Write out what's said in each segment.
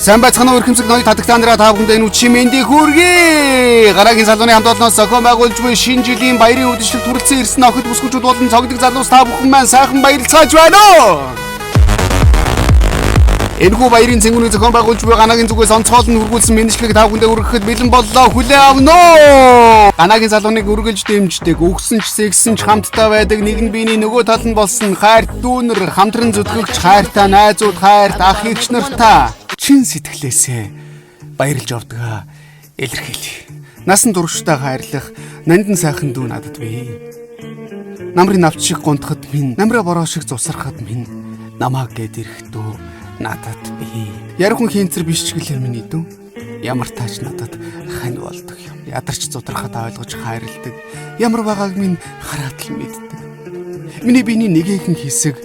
Сайн байцгаана уу эрхэмсэг ноёд хатагтаанараа та бүхэнд энэ үчи мэндийг хүргэе. Гараагийн салууны хамт олонноос зохион байгуулж буй шинэ жилийн баярын үдэшлэлд хүрэлцэн ирсэн охид бүсгүүчүүд болон цогцлог залуус та бүхэн маань сайхан баярлцааж байна уу? Энэхүү баярын цэнгүүнийг зохион байгуулж буй Ганагийн зүгээс онцгойлон хүргүүлсэн мэндчлэгийг та бүхэндээ хүргэхэд бэлэн боллоо. Хүлээн авна уу? Ганагийн салууныг үргэлж дэмждэг, өгсөн ч сэгсэн ч хамтдаа байдаг нэгэн биений нөгөө тал нь болсон хайрт дүүнер, хамтран зүтгэгч хайртай найзууд, хайрт ах эгч нартаа чин сэтгэлээсээ баярлж явдаг илэрхийлье. Насан туршдаа хайрлах нандин сайхан дүү надад бий. Намрын навч шиг гунтахад минь, намраа бороо шиг зусрахад минь, намаа гээд ирэх дүү надад бий. Ярхан хийнцэр биш ч гэлэр миний дүү. Ямар тач надад хань болдог юм. Ядарч зудрахад ойлгож хайрладаг. Ямар байгааг минь хараад л мэддэг. Миний биений нэгэхэн хэсэг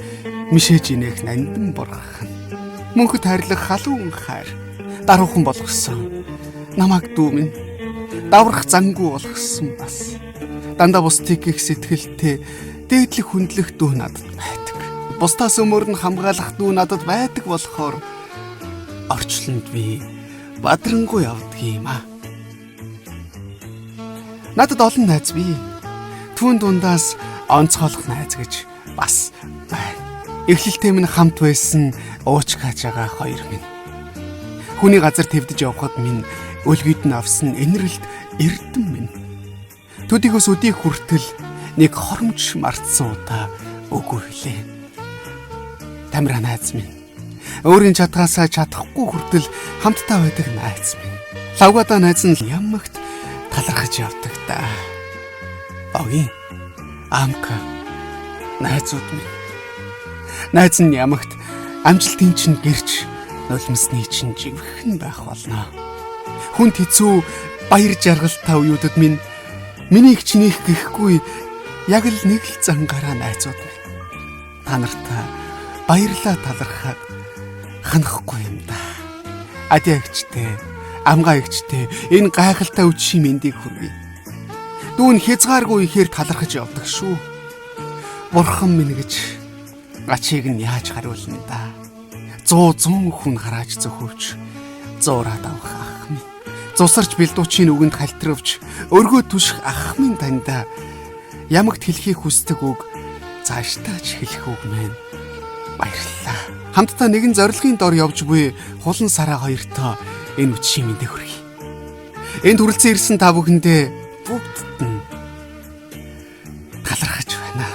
мишээж инех нандин бурхан. Мөнхөд хайрлах халуун хайр даруухан болгосон. Намайг дүү минь даврах зангуу болгосон бас. Дандаа бусдыг их сэтгэлтэй дээдлэх хүндлэх дүү надад байдаг. Бусдаас өмөр нь хамгаалах дүү надад байдаг болохоор орчлонд би бадрангуй явдаг юм аа. Надад олон найз бий. Түүн дундаас онцгойлох найз гэж бас байна. Эхлэлтэй минь хамт байсан ууч хажаага хоёр минь. Хүний газар твдэж явхад минь өлгийд нь авсан энэрлэлт эрдэм минь. Төдийгөөс өдийг хүртэл нэг хоромж мартсан удаа үгүй хэлээ. Тамира найз минь. Өөрийн чадгаасаа чадахгүй хүртэл хамтдаа байдаг найз минь. Лавгада найз нь ямагт талархаж явдаг та. Огийн амка найзууд минь. Найз нь ямагт амжилтын чинь гэрч нулимсны чинь живхэн байх болно. Хүнд хэцүү баяр жаргалтай үеүүдэд минь миний их чинийх гэхгүй яг л нэг л зангараа найзууд минь. Та нартай баярлаа талархаад ханахгүй юм да. Адя эгчтэй, амгаа эгчтэй энэ гайхалтай үчи мэндийг хүргэе. Дүүн хязгааргүй ихээр талархаж явдаг шүү. Бурхан минь гэж ачийг нь яаж хариулна да. 100 хүн харааж зөхөвч зуураад авах ах минь. Зусарч бэлдуучийн үгэнд халтравч өргөө түших ах минь таньда ямагт хэлхийг хүсдэг үг цаашдаач хэлэх үг мэн. Баярлалаа. Хамтдаа нэгэн зорилгын дор явж буй хулан сараа хоёртоо энэ үчи мэндийг хүргэе. Энд хүрэлцэн ирсэн та бүхэндээ бүгдд нь талархаж байна.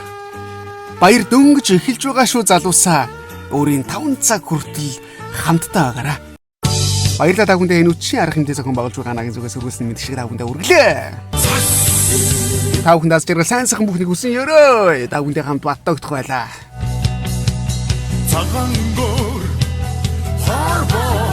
Баяр дөнгөж эхэлж байгаа шүү залуусаа. Өөрийн 5 цаг хүртэл хамтдаа байгаарай. Баярлалаа та бүхэндээ энэ үчи арга хэмжээ зохион байгуулж байгаа Ганагийн зүгээс хүргэлсэн мэдээлэл та бүхэндээ үргэлээ. Та бүхэндээ ажиргал сайн сайхан бүхнийг хүсэн ёрөө. Та бүхэндээ хамт баттагдах байлаа. Цагаан гөр харбоо